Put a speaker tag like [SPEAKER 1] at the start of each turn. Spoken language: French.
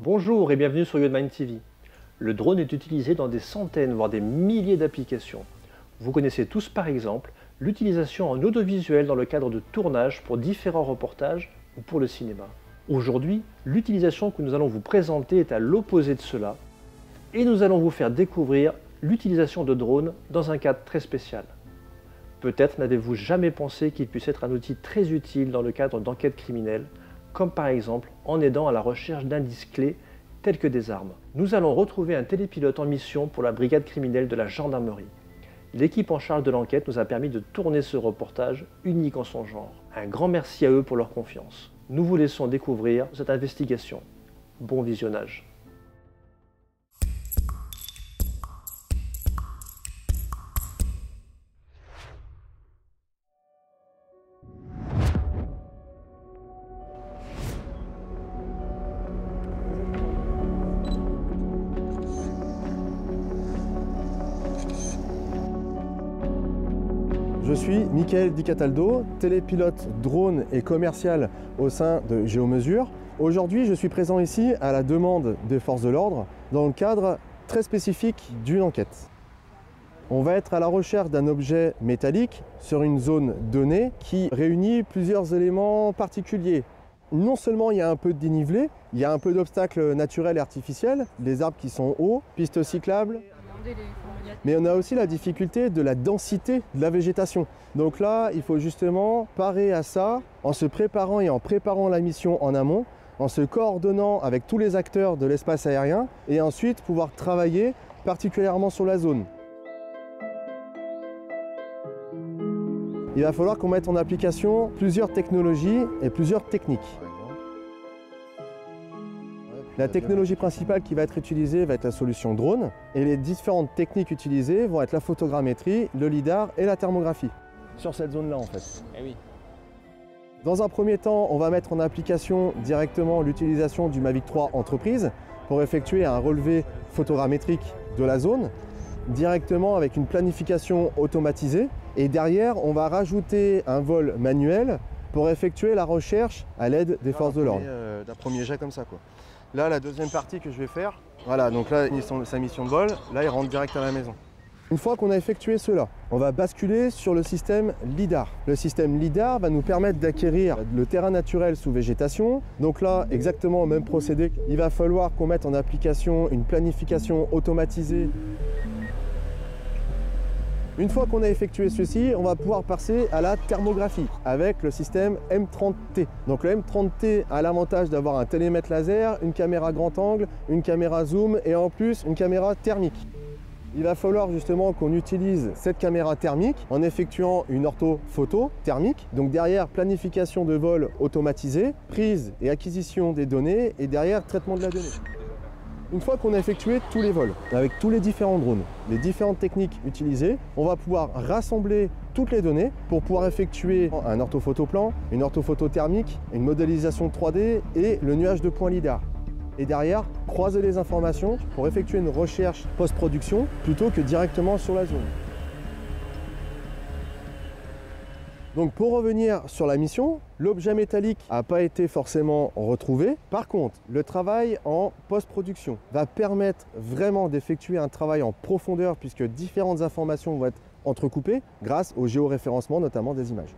[SPEAKER 1] Bonjour et bienvenue sur Yodmind TV. Le drone est utilisé dans des centaines, voire des milliers d'applications. Vous connaissez tous par exemple l'utilisation en audiovisuel dans le cadre de tournage pour différents reportages ou pour le cinéma. Aujourd'hui, l'utilisation que nous allons vous présenter est à l'opposé de cela et nous allons vous faire découvrir l'utilisation de drones dans un cadre très spécial. Peut-être n'avez-vous jamais pensé qu'il puisse être un outil très utile dans le cadre d'enquêtes criminelles, comme par exemple en aidant à la recherche d'indices clés tels que des armes. Nous allons retrouver un télépilote en mission pour la brigade criminelle de la gendarmerie. L'équipe en charge de l'enquête nous a permis de tourner ce reportage unique en son genre. Un grand merci à eux pour leur confiance. Nous vous laissons découvrir cette investigation. Bon visionnage.
[SPEAKER 2] Je suis Michael Di Cataldo, télépilote drone et commercial au sein de Géomesure. Aujourd'hui, je suis présent ici à la demande des forces de l'ordre dans le cadre très spécifique d'une enquête. On va être à la recherche d'un objet métallique sur une zone donnée qui réunit plusieurs éléments particuliers. Non seulement il y a un peu de dénivelé, il y a un peu d'obstacles naturels et artificiels, des arbres qui sont hauts, pistes cyclables, mais on a aussi la difficulté de la densité de la végétation. Donc là, il faut justement parer à ça en se préparant et en préparant la mission en amont, en se coordonnant avec tous les acteurs de l'espace aérien et ensuite pouvoir travailler particulièrement sur la zone. Il va falloir qu'on mette en application plusieurs technologies et plusieurs techniques. La technologie principale qui va être utilisée va être la solution drone et les différentes techniques utilisées vont être la photogrammétrie, le lidar et la thermographie. Sur cette zone-là en fait.
[SPEAKER 3] Eh oui.
[SPEAKER 2] Dans un premier temps, on va mettre en application directement l'utilisation du Mavic 3 Entreprise pour effectuer un relevé photogrammétrique de la zone directement avec une planification automatisée et derrière on va rajouter un vol manuel pour effectuer la recherche à l'aide des forces de l'ordre. D'un premier jet comme ça quoi. Là, la deuxième partie que je vais faire, voilà, donc là, sa mission de vol, là, il rentre direct à la maison. Une fois qu'on a effectué cela, on va basculer sur le système LIDAR. Le système LIDAR va nous permettre d'acquérir le terrain naturel sous végétation. Donc là, exactement au même procédé, il va falloir qu'on mette en application une planification automatisée. Une fois qu'on a effectué ceci, on va pouvoir passer à la thermographie avec le système M30T. Donc le M30T a l'avantage d'avoir un télémètre laser, une caméra grand angle, une caméra zoom et en plus une caméra thermique. Il va falloir justement qu'on utilise cette caméra thermique en effectuant une orthophoto thermique. Donc derrière, planification de vol automatisée, prise et acquisition des données et derrière, traitement de la donnée. Une fois qu'on a effectué tous les vols, avec tous les différents drones, les différentes techniques utilisées, on va pouvoir rassembler toutes les données pour pouvoir effectuer un orthophotoplan, une orthophoto thermique, une modélisation 3D et le nuage de points LIDAR. Et derrière, croiser les informations pour effectuer une recherche post-production plutôt que directement sur la zone. Donc pour revenir sur la mission, l'objet métallique n'a pas été forcément retrouvé. Par contre, le travail en post-production va permettre vraiment d'effectuer un travail en profondeur puisque différentes informations vont être entrecoupées grâce au géoréférencement notamment des images.